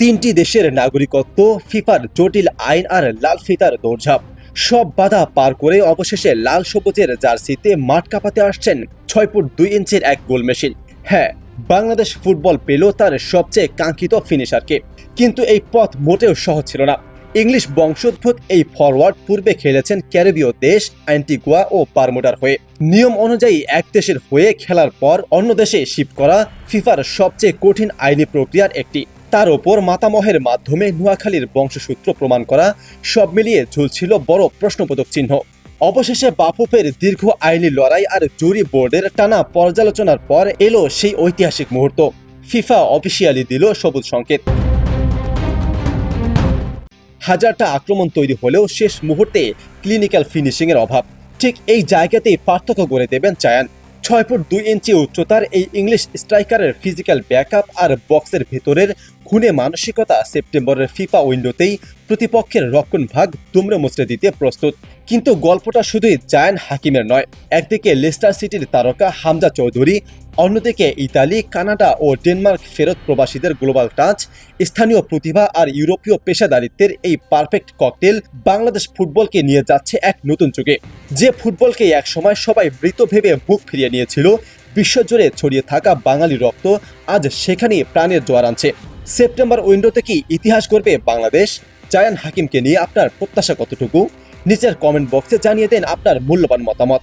তিনটি দেশের নাগরিকত্ব, ফিফার জটিল আইন আর লাল ফিতার দৌড়ঝাঁপ, সব বাধা পার করে অবশেষে লাল সবুজের জার্সিতে মাঠ কাঁপাতে আসছেন 6 ফুট 2 ইঞ্চির এক গোল মেশিন। হ্যাঁ, বাংলাদেশ ফুটবল পেল তার সবচেয়ে কাঙ্ক্ষিত ফিনিশারকে। কিন্তু এই পথ মোটেও সহজ ছিল না। ইংলিশ বংশোদ্ভূত এই ফরওয়ার্ড পূর্বে খেলেছেন ক্যারিবীয় দেশ অ্যান্টিগুয়া ও বারমুডার হয়ে। নিয়ম অনুযায়ী এক দেশের হয়ে খেলার পর অন্য দেশে শিফট করা ফিফার সবচেয়ে কঠিন আইনি প্রক্রিয়ার একটি। তার ওপর মাতামহের মাধ্যমে নোয়াখালীর বংশসূত্র প্রমাণ করা, সব মিলিয়ে ঝুলছিল বড় প্রশ্নবোধক চিহ্ন। অবশেষে বাফুফের দীর্ঘ আইনি লড়াই আর জুরি বোর্ডের টানা পর্যালোচনার পর এলো সেই ঐতিহাসিক মুহূর্ত। ফিফা অফিসিয়ালি দিল সবুজ সংকেত। হাজারটা আক্রমণ তৈরি হলেও শেষ মুহূর্তে ক্লিনিক্যাল ফিনিশিংয়ের অভাব। ঠিক এই জায়গাতেই পার্থক্য করে দেবেন চায়ান। 6 ফুট 2 ইঞ্চি উচ্চতার এই ইংলিশ স্ট্রাইকারের ফিজিক্যাল ব্যাকআপ আর বক্সের ভেতরের খুনে মানসিকতা সেপ্টেম্বরের ফিফা উইন্ডোতেই প্রতিপক্ষের রক্ষণভাগ দুমড়ে মুচড়ে দিতে প্রস্তুত। কিন্তু গল্পটা শুধুই জায়ান হাকিমের নয়। একদিকে লেস্টার সিটির তারকা হামজা চৌধুরী, অন্যদিকে ইতালি, কানাডা ও ডেনমার্ক ফেরত প্রবাসীদের গ্লোবাল টাচ, স্থানীয় প্রতিভা আর ইউরোপীয় পেশাদারিত্বের এই পারফেক্ট ককটেল বাংলাদেশ ফুটবলকে নিয়ে যাচ্ছে এক নতুন যুগে। যে ফুটবলকে একসময় সবাই মৃত ভেবে মুখ ফিরিয়ে নিয়েছিল, বিশ্বজুড়ে ছড়িয়ে থাকা বাঙালি রক্ত আজ সেখানেই প্রাণের জোয়ার আনছে। সেপ্টেম্বর উইন্ডোতে কি ইতিহাস গড়বে বাংলাদেশ? জায়ান হাকিমকে নিয়ে আপনার প্রত্যাশা কতটুকু? নিচের কমেন্ট বক্সে জানিয়ে দেন আপনার মূল্যবান মতামত।